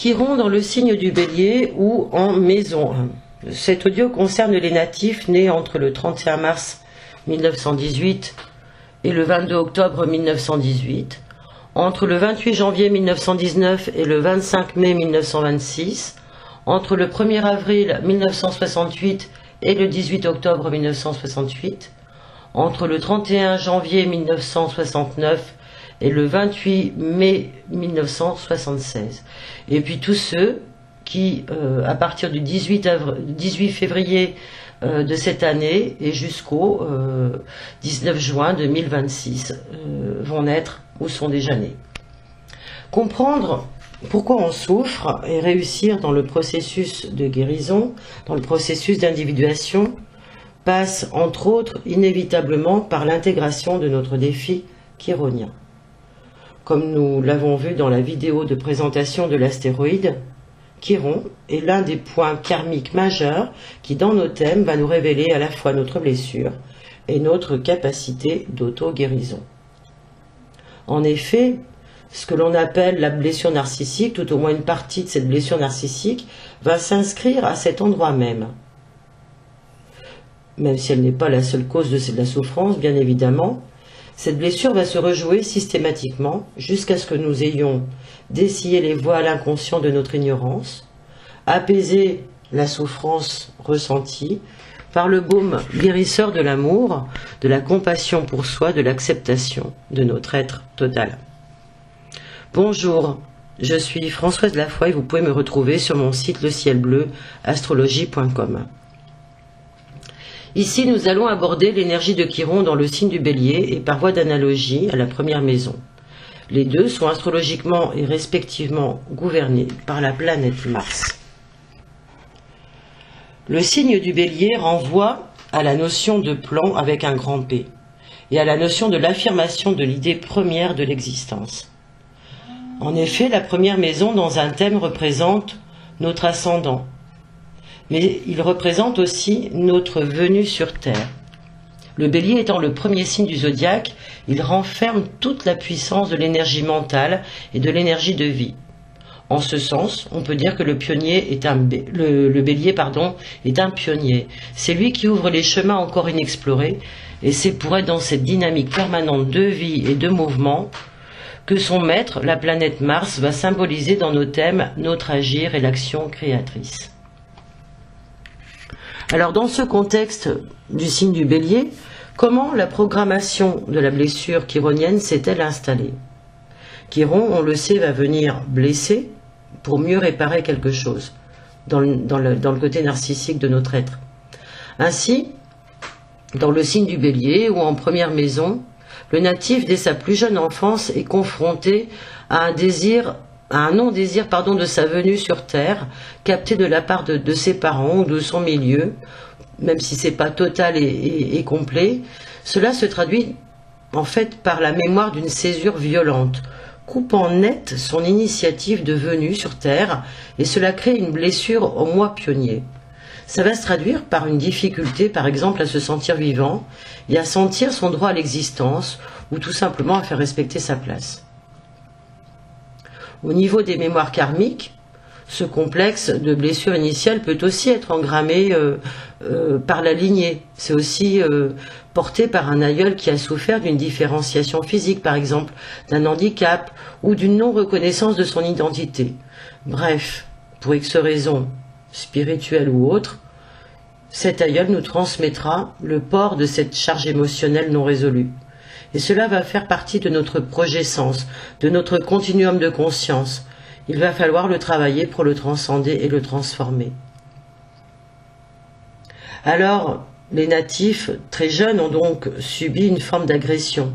Chiron dans le signe du Bélier ou en maison 1. Cet audio concerne les natifs nés entre le 31 mars 1918 et le 22 octobre 1918, entre le 28 janvier 1919 et le 25 mai 1926, entre le 1er avril 1968 et le 18 octobre 1968, entre le 31 janvier 1969 et le 28 mai 1976. Et puis tous ceux qui, à partir du 18 février de cette année et jusqu'au 19 juin 2026, vont naître ou sont déjà nés. Comprendre pourquoi on souffre et réussir dans le processus de guérison, dans le processus d'individuation, passe entre autres inévitablement par l'intégration de notre défi chironien. Comme nous l'avons vu dans la vidéo de présentation de l'astéroïde, Chiron est l'un des points karmiques majeurs qui, dans nos thèmes, va nous révéler à la fois notre blessure et notre capacité d'auto-guérison. En effet, ce que l'on appelle la blessure narcissique, tout au moins une partie de cette blessure narcissique, va s'inscrire à cet endroit même. Même si elle n'est pas la seule cause de la souffrance, bien évidemment, cette blessure va se rejouer systématiquement jusqu'à ce que nous ayons dessillé les voiles inconscients de notre ignorance, apaisé la souffrance ressentie par le baume guérisseur de l'amour, de la compassion pour soi, de l'acceptation de notre être total. Bonjour, je suis Françoise Lafoy et vous pouvez me retrouver sur mon site Le Ciel Bleu, astrologie.com. Ici, nous allons aborder l'énergie de Chiron dans le signe du Bélier et par voie d'analogie à la première maison. Les deux sont astrologiquement et respectivement gouvernés par la planète Mars. Le signe du Bélier renvoie à la notion de plan avec un grand P et à la notion de l'affirmation de l'idée première de l'existence. En effet, la première maison dans un thème représente notre ascendant, mais il représente aussi notre venue sur Terre. Le Bélier étant le premier signe du zodiaque, il renferme toute la puissance de l'énergie mentale et de l'énergie de vie. En ce sens, on peut dire que le Bélier est un pionnier. C'est lui qui ouvre les chemins encore inexplorés, et c'est pour être dans cette dynamique permanente de vie et de mouvement que son maître, la planète Mars, va symboliser dans nos thèmes notre agir et l'action créatrice. Alors dans ce contexte du signe du Bélier, comment la programmation de la blessure chironienne s'est-elle installée? Chiron, on le sait, va venir blesser pour mieux réparer quelque chose dans le côté narcissique de notre être. Ainsi, dans le signe du Bélier ou en première maison, le natif, dès sa plus jeune enfance, est confronté à un non-désir de sa venue sur Terre, capté de la part de ses parents ou de son milieu, même si ce n'est pas total et complet. Cela se traduit en fait par la mémoire d'une césure violente, coupant net son initiative de venue sur Terre, et cela crée une blessure au moi pionnier. Ça va se traduire par une difficulté, par exemple, à se sentir vivant et à sentir son droit à l'existence, ou tout simplement à faire respecter sa place. Au niveau des mémoires karmiques, ce complexe de blessure initiale peut aussi être engrammé par la lignée. C'est aussi porté par un aïeul qui a souffert d'une différenciation physique, par exemple, d'un handicap ou d'une non-reconnaissance de son identité. Bref, pour X raisons, spirituelle ou autre, cet aïeul nous transmettra le port de cette charge émotionnelle non résolue. Et cela va faire partie de notre projet sens, de notre continuum de conscience. Il va falloir le travailler pour le transcender et le transformer. Alors, les natifs, très jeunes, ont donc subi une forme d'agression.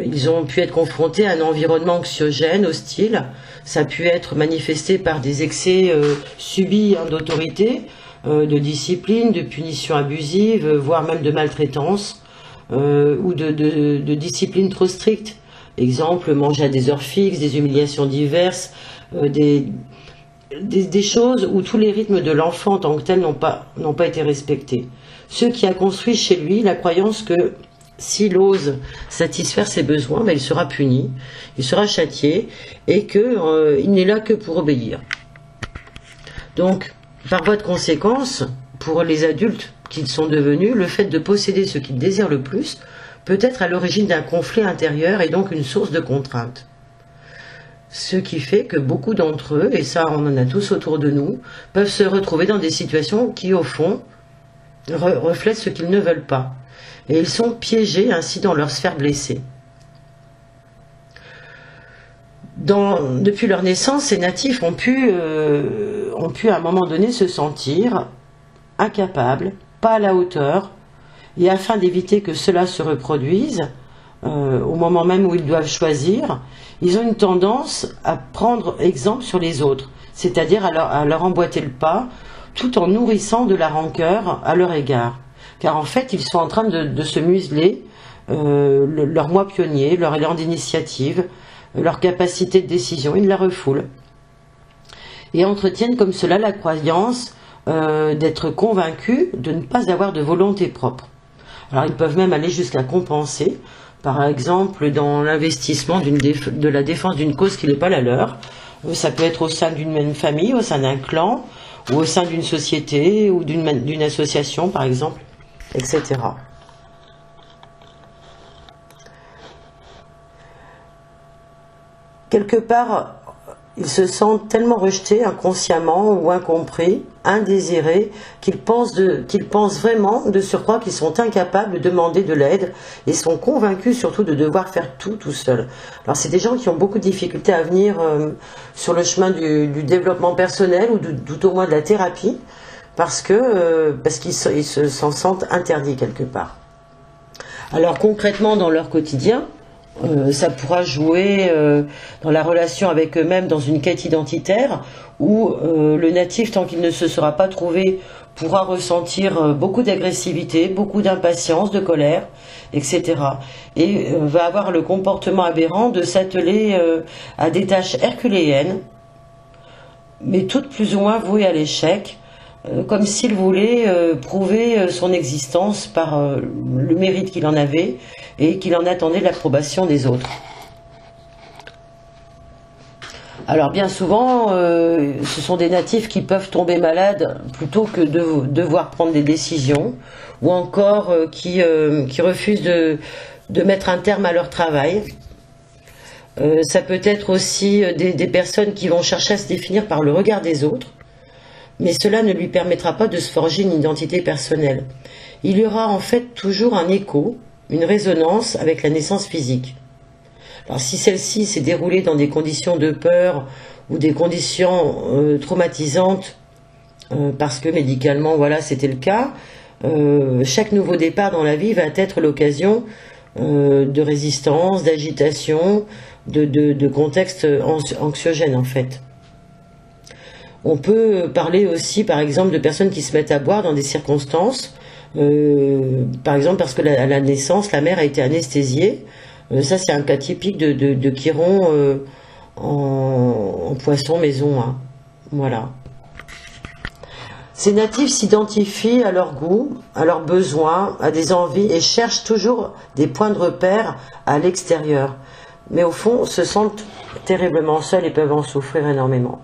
Ils ont pu être confrontés à un environnement anxiogène, hostile. Ça a pu être manifesté par des excès subis d'autorité, de discipline, de punition abusive, voire même de maltraitance, ou de discipline trop stricte. Exemple, manger à des heures fixes, des humiliations diverses, des choses où tous les rythmes de l'enfant en tant que tel n'ont pas été respectés. Ce qui a construit chez lui la croyance que s'il ose satisfaire ses besoins, il sera puni, il sera châtié, et qu'il n'est là que pour obéir. Donc, par voie de conséquence, pour les adultes qu'ils sont devenus, le fait de posséder ce qu'ils désirent le plus peut être à l'origine d'un conflit intérieur et donc une source de contrainte. Ce qui fait que beaucoup d'entre eux, et ça on en a tous autour de nous, peuvent se retrouver dans des situations qui au fond reflètent ce qu'ils ne veulent pas. Et ils sont piégés ainsi dans leur sphère blessée. Depuis leur naissance, ces natifs ont pu à un moment donné se sentir incapables, pas à la hauteur, et afin d'éviter que cela se reproduise, au moment même où ils doivent choisir, ils ont une tendance à prendre exemple sur les autres, c'est-à-dire à leur emboîter le pas, tout en nourrissant de la rancœur à leur égard. Car en fait, ils sont en train de se museler leur moi pionnier, leur élan d'initiative, leur capacité de décision, ils la refoulent. Et entretiennent comme cela la croyance d'être convaincus de ne pas avoir de volonté propre. Alors ils peuvent même aller jusqu'à compenser, par exemple dans l'investissement de la défense d'une cause qui n'est pas la leur. Ça peut être au sein d'une même famille, au sein d'un clan, ou au sein d'une société, ou d'une association par exemple, etc. Quelque part, ils se sentent tellement rejetés inconsciemment ou incompris, indésirés, qu'ils pensent vraiment de surcroît qu'ils sont incapables de demander de l'aide et sont convaincus surtout de devoir faire tout seuls. Alors c'est des gens qui ont beaucoup de difficultés à venir sur le chemin du développement personnel ou tout au moins de la thérapie parce qu'ils s'en sentent interdits quelque part. Alors concrètement dans leur quotidien, ça pourra jouer dans la relation avec eux-mêmes dans une quête identitaire où le natif, tant qu'il ne se sera pas trouvé, pourra ressentir beaucoup d'agressivité, beaucoup d'impatience, de colère, etc. Et va avoir le comportement aberrant de s'atteler à des tâches herculéennes, mais toutes plus ou moins vouées à l'échec, comme s'il voulait prouver son existence par le mérite qu'il en avait et qu'il en attendait l'approbation des autres. Alors bien souvent, ce sont des natifs qui peuvent tomber malades plutôt que de devoir prendre des décisions, ou encore qui refusent de mettre un terme à leur travail. Ça peut être aussi des personnes qui vont chercher à se définir par le regard des autres, mais cela ne lui permettra pas de se forger une identité personnelle. Il y aura en fait toujours un écho, une résonance avec la naissance physique. Alors si celle-ci s'est déroulée dans des conditions de peur ou des conditions traumatisantes, parce que médicalement voilà c'était le cas, chaque nouveau départ dans la vie va être l'occasion de résistance, d'agitation, de contexte anxiogène en fait. On peut parler aussi, par exemple, de personnes qui se mettent à boire dans des circonstances, par exemple parce que à la naissance, la mère a été anesthésiée. Ça, c'est un cas typique de chiron en poisson maison 1. Voilà. Ces natifs s'identifient à leur goût, à leurs besoins, à des envies et cherchent toujours des points de repère à l'extérieur. Mais au fond, se sentent terriblement seuls et peuvent en souffrir énormément.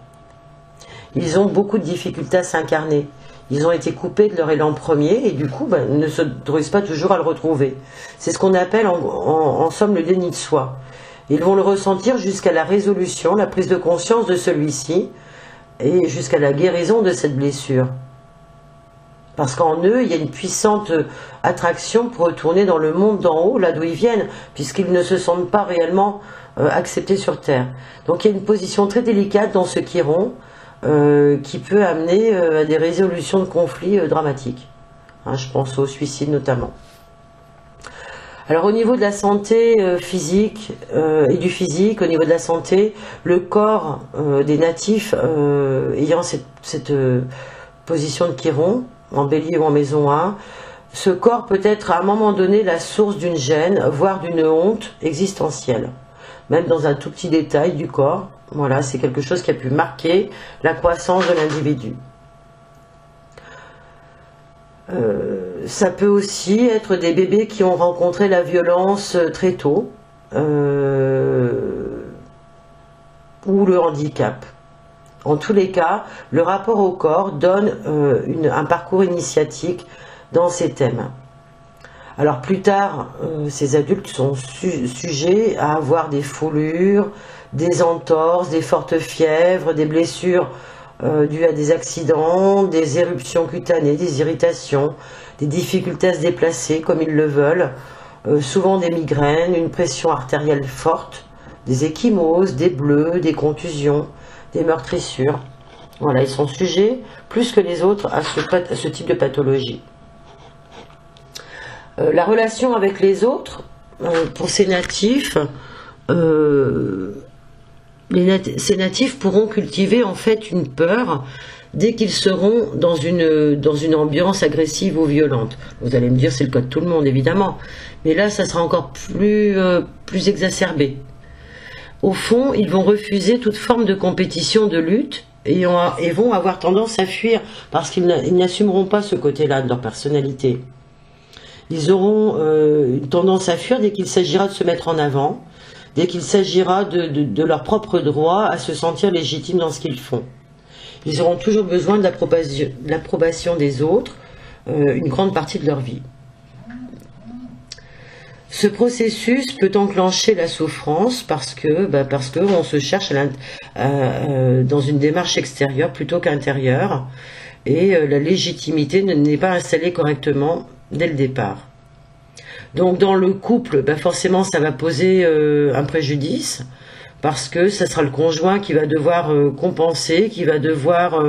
Ils ont beaucoup de difficultés à s'incarner. Ils ont été coupés de leur élan premier et du coup ne s'autorisent pas toujours à le retrouver. C'est ce qu'on appelle en somme le déni de soi. Ils vont le ressentir jusqu'à la résolution, la prise de conscience de celui-ci et jusqu'à la guérison de cette blessure. Parce qu'en eux, il y a une puissante attraction pour retourner dans le monde d'en haut, là d'où ils viennent, puisqu'ils ne se sentent pas réellement acceptés sur Terre. Donc il y a une position très délicate dans ce chiron, qui peut amener à des résolutions de conflits dramatiques. Hein, je pense au suicide notamment. Alors au niveau de la santé physique et du physique, au niveau de la santé, le corps des natifs ayant cette position de chiron, en bélier ou en maison 1, ce corps peut être à un moment donné la source d'une gêne, voire d'une honte existentielle. Même dans un tout petit détail du corps. Voilà, c'est quelque chose qui a pu marquer la croissance de l'individu. Ça peut aussi être des bébés qui ont rencontré la violence très tôt, ou le handicap. En tous les cas, le rapport au corps donne un parcours initiatique dans ces thèmes. Alors plus tard, ces adultes sont sujets à avoir des foulures, des entorses, des fortes fièvres, des blessures dues à des accidents, des éruptions cutanées, des irritations, des difficultés à se déplacer comme ils le veulent, souvent des migraines, une pression artérielle forte, des ecchymoses, des bleus, des contusions, des meurtrissures. Voilà, ils sont sujets, plus que les autres, à ce type de pathologie. La relation avec les autres, pour ces natifs, ces natifs pourront cultiver en fait une peur dès qu'ils seront dans une ambiance agressive ou violente. Vous allez me dire, c'est le cas de tout le monde, évidemment. Mais là, ça sera encore plus exacerbé. Au fond, ils vont refuser toute forme de compétition, de lutte, et vont avoir tendance à fuir, parce qu'ils n'assumeront pas ce côté-là de leur personnalité. Ils auront une tendance à fuir dès qu'il s'agira de se mettre en avant, dès qu'il s'agira de leur propre droit à se sentir légitimes dans ce qu'ils font. Ils auront toujours besoin de l'approbation des autres, une grande partie de leur vie. Ce processus peut enclencher la souffrance parce que on se cherche dans une démarche extérieure plutôt qu'intérieure, et la légitimité n'est pas installée correctement dès le départ. Donc dans le couple, forcément ça va poser un préjudice, parce que ça sera le conjoint qui va devoir compenser, qui va devoir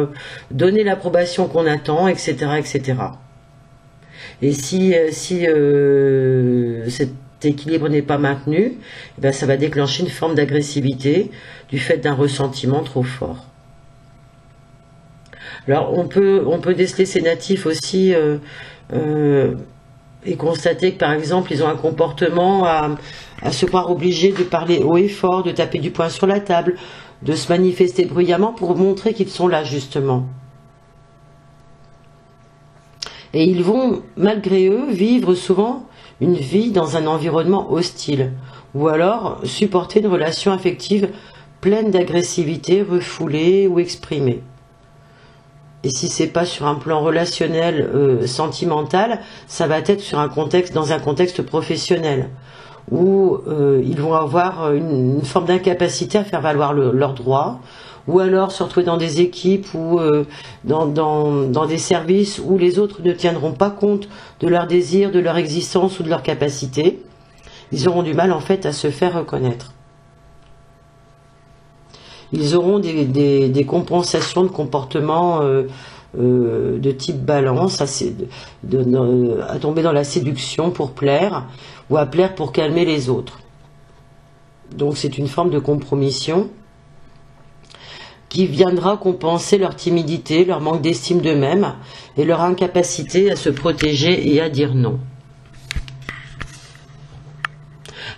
donner l'approbation qu'on attend, etc., etc. Et si cet équilibre n'est pas maintenu, ça va déclencher une forme d'agressivité du fait d'un ressentiment trop fort. Alors on peut déceler ces natifs aussi et constater que par exemple ils ont un comportement à se croire obligés de parler haut et fort, de taper du poing sur la table, de se manifester bruyamment pour montrer qu'ils sont là justement. Et ils vont, malgré eux, vivre souvent une vie dans un environnement hostile, ou alors supporter une relation affective pleine d'agressivité, refoulée ou exprimée. Et si c'est pas sur un plan relationnel, sentimental, ça va être dans un contexte professionnel, où ils vont avoir une forme d'incapacité à faire valoir leurs droits, ou alors se retrouver dans des équipes ou dans des services où les autres ne tiendront pas compte de leurs désirs, de leur existence ou de leurs capacités. Ils auront du mal en fait à se faire reconnaître. Ils auront des compensations de comportements de type balance, à tomber dans la séduction pour plaire, ou à plaire pour calmer les autres. Donc c'est une forme de compromission qui viendra compenser leur timidité, leur manque d'estime d'eux-mêmes et leur incapacité à se protéger et à dire non.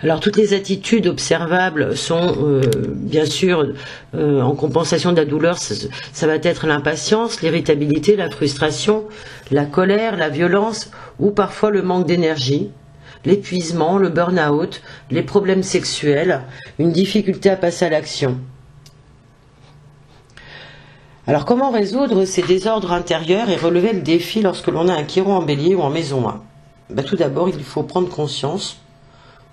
Alors toutes les attitudes observables sont bien sûr en compensation de la douleur, ça va être l'impatience, l'irritabilité, la frustration, la colère, la violence ou parfois le manque d'énergie, l'épuisement, le burn-out, les problèmes sexuels, une difficulté à passer à l'action. Alors comment résoudre ces désordres intérieurs et relever le défi lorsque l'on a un Chiron en bélier ou en maison 1 ? Tout d'abord, il faut prendre conscience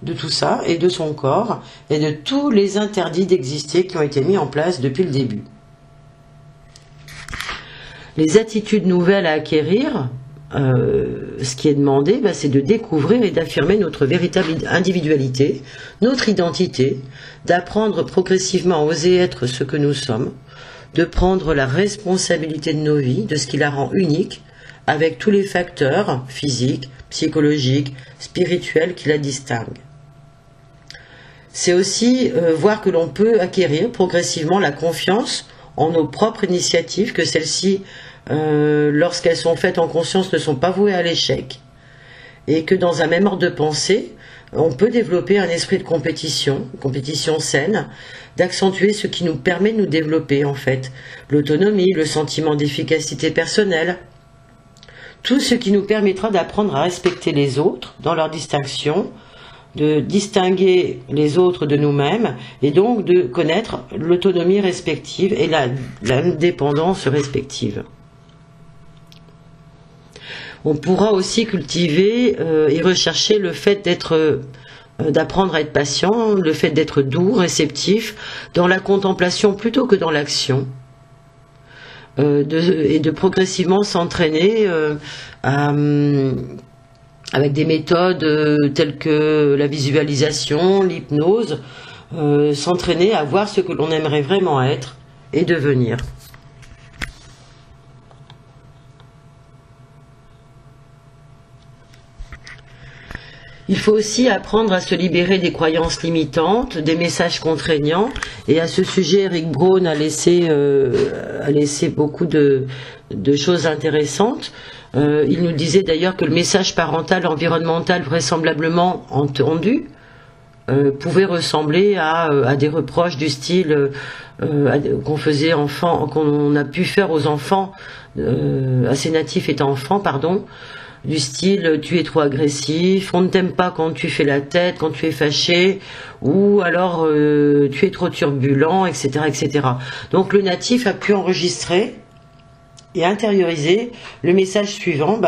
de tout ça et de son corps et de tous les interdits d'exister qui ont été mis en place depuis le début. Les attitudes nouvelles à acquérir, ce qui est demandé, c'est de découvrir et d'affirmer notre véritable individualité, notre identité, d'apprendre progressivement à oser être ce que nous sommes, de prendre la responsabilité de nos vies, de ce qui la rend unique, avec tous les facteurs physiques, psychologiques, spirituels qui la distinguent. C'est aussi voir que l'on peut acquérir progressivement la confiance en nos propres initiatives, que celles-ci, lorsqu'elles sont faites en conscience, ne sont pas vouées à l'échec, et que dans un même ordre de pensée, on peut développer un esprit de compétition saine, d'accentuer ce qui nous permet de nous développer en fait, l'autonomie, le sentiment d'efficacité personnelle, tout ce qui nous permettra d'apprendre à respecter les autres dans leurs distinctions, de distinguer les autres de nous-mêmes et donc de connaître l'autonomie respective et l'indépendance respective. On pourra aussi cultiver et rechercher le fait d'apprendre à être patient, le fait d'être doux, réceptif, dans la contemplation plutôt que dans l'action, et de progressivement s'entraîner avec des méthodes telles que la visualisation, l'hypnose, s'entraîner à voir ce que l'on aimerait vraiment être et devenir. Il faut aussi apprendre à se libérer des croyances limitantes, des messages contraignants. Et à ce sujet, Eric Braun a laissé beaucoup de choses intéressantes. Il nous disait d'ailleurs que le message parental environnemental vraisemblablement entendu pouvait ressembler à des reproches du style qu'on a pu faire aux enfants, à ces natifs étant enfants, pardon, du style tu es trop agressif, on ne t'aime pas quand tu fais la tête, quand tu es fâché, ou alors tu es trop turbulent, etc., etc. Donc le natif a pu enregistrer et intérioriser le message suivant: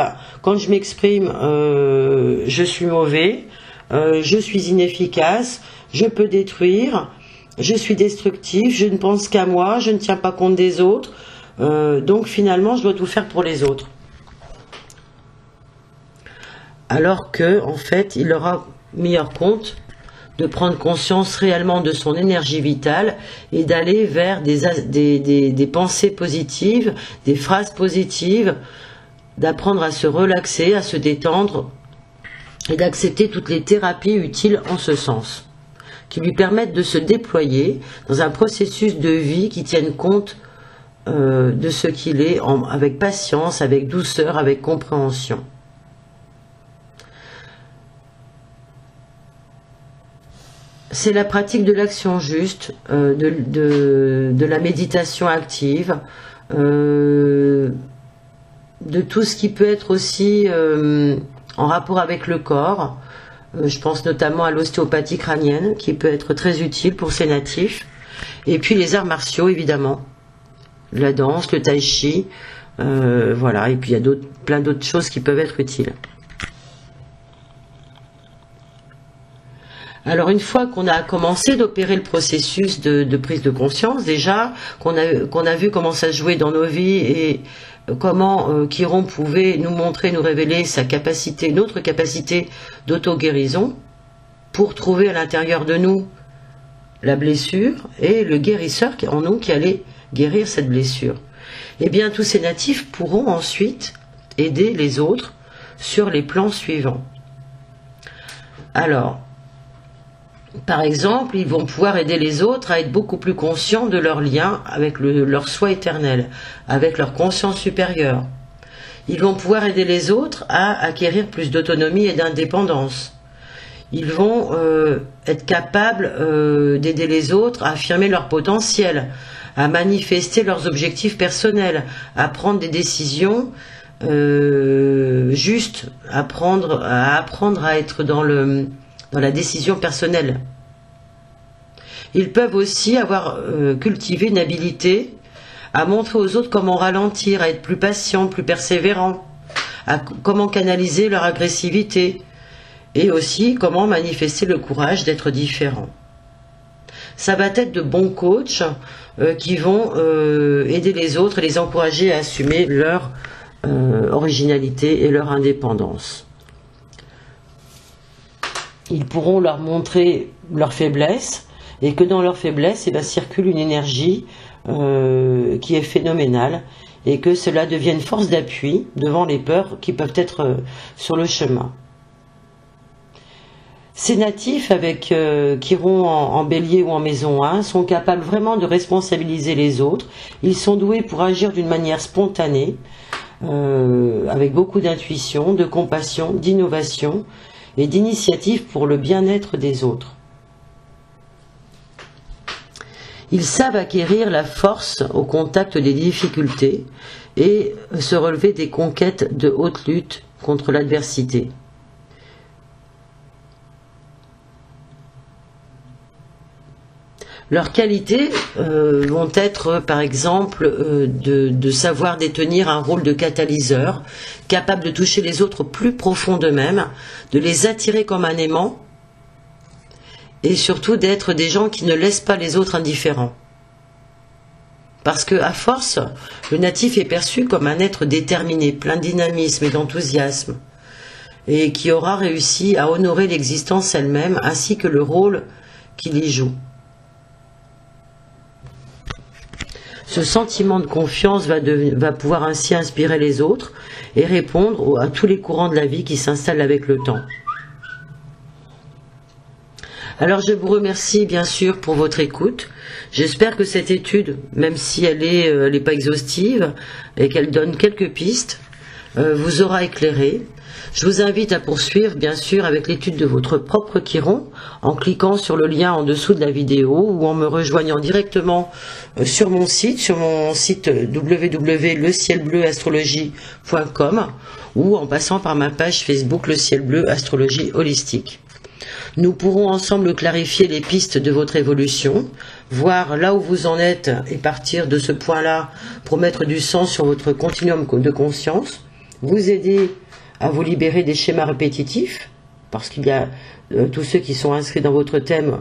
quand je m'exprime, je suis mauvais, je suis inefficace, je peux détruire, je suis destructif, je ne pense qu'à moi, je ne tiens pas compte des autres, donc finalement je dois tout faire pour les autres. Alors que, en fait, il aura meilleur compte de prendre conscience réellement de son énergie vitale et d'aller vers des pensées positives, des phrases positives, d'apprendre à se relaxer, à se détendre et d'accepter toutes les thérapies utiles en ce sens, qui lui permettent de se déployer dans un processus de vie qui tienne compte de ce qu'il est, avec patience, avec douceur, avec compréhension. C'est la pratique de l'action juste, de la méditation active, de tout ce qui peut être aussi en rapport avec le corps. Je pense notamment à l'ostéopathie crânienne, qui peut être très utile pour ces natifs. Et puis les arts martiaux, évidemment. La danse, le tai chi, voilà. Et puis il y a plein d'autres choses qui peuvent être utiles. Alors une fois qu'on a commencé d'opérer le processus de prise de conscience, déjà, qu'on a vu comment ça jouait dans nos vies et comment Chiron pouvait nous montrer, nous révéler notre capacité d'auto-guérison pour trouver à l'intérieur de nous la blessure et le guérisseur en nous qui allait guérir cette blessure. Eh bien tous ces natifs pourront ensuite aider les autres sur les plans suivants. Alors, par exemple, ils vont pouvoir aider les autres à être beaucoup plus conscients de leur lien avec leur soi éternel, avec leur conscience supérieure. Ils vont pouvoir aider les autres à acquérir plus d'autonomie et d'indépendance. Ils vont être capables d'aider les autres à affirmer leur potentiel, à manifester leurs objectifs personnels, à prendre des décisions justes, à apprendre à être dans la décision personnelle. Ils peuvent aussi avoir cultivé une habilité à montrer aux autres comment ralentir, à être plus patient, plus persévérant, comment canaliser leur agressivité et aussi comment manifester le courage d'être différent. Ça va être de bons coachs qui vont aider les autres et les encourager à assumer leur originalité et leur indépendance. Ils pourront leur montrer leurs faiblesses et que dans leurs faiblesses, circule une énergie qui est phénoménale et que cela devienne force d'appui devant les peurs qui peuvent être sur le chemin. Ces natifs avec Chiron en bélier ou en maison 1 sont capables vraiment de responsabiliser les autres. Ils sont doués pour agir d'une manière spontanée, avec beaucoup d'intuition, de compassion, d'innovation et d'initiative pour le bien-être des autres. Ils savent acquérir la force au contact des difficultés et se relever des conquêtes de haute lutte contre l'adversité. Leurs qualités vont être, par exemple, de savoir détenir un rôle de catalyseur, capable de toucher les autres plus profond d'eux-mêmes, de les attirer comme un aimant, et surtout d'être des gens qui ne laissent pas les autres indifférents. Parce que, à force, le natif est perçu comme un être déterminé, plein de dynamisme et d'enthousiasme, et qui aura réussi à honorer l'existence elle-même, ainsi que le rôle qu'il y joue. Ce sentiment de confiance va pouvoir ainsi inspirer les autres et répondre à tous les courants de la vie qui s'installent avec le temps. Alors je vous remercie bien sûr pour votre écoute. J'espère que cette étude, même si elle n'est pas exhaustive et qu'elle donne quelques pistes, vous aura éclairé. Je vous invite à poursuivre bien sûr avec l'étude de votre propre chiron en cliquant sur le lien en dessous de la vidéo ou en me rejoignant directement sur mon site www.lecielbleuastrologie.com ou en passant par ma page Facebook Le Ciel Bleu Astrologie Holistique. Nous pourrons ensemble clarifier les pistes de votre évolution, voir là où vous en êtes et partir de ce point-là pour mettre du sens sur votre continuum de conscience, vous aider à vous libérer des schémas répétitifs, parce qu'il y a tous ceux qui sont inscrits dans votre thème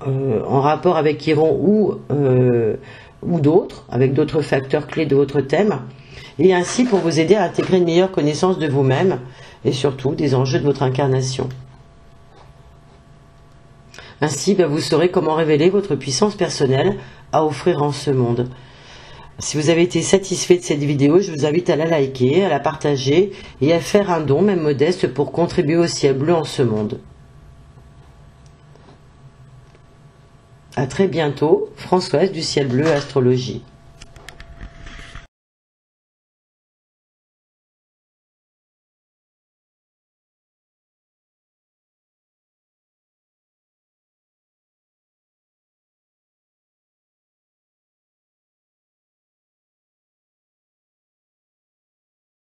en rapport avec Chiron ou d'autres, avec d'autres facteurs clés de votre thème, et ainsi pour vous aider à intégrer une meilleure connaissance de vous-même et surtout des enjeux de votre incarnation. Ainsi, vous saurez comment révéler votre puissance personnelle à offrir en ce monde. Si vous avez été satisfait de cette vidéo, je vous invite à la liker, à la partager et à faire un don, même modeste, pour contribuer au ciel bleu en ce monde. À très bientôt, Françoise du Ciel Bleu Astrologie.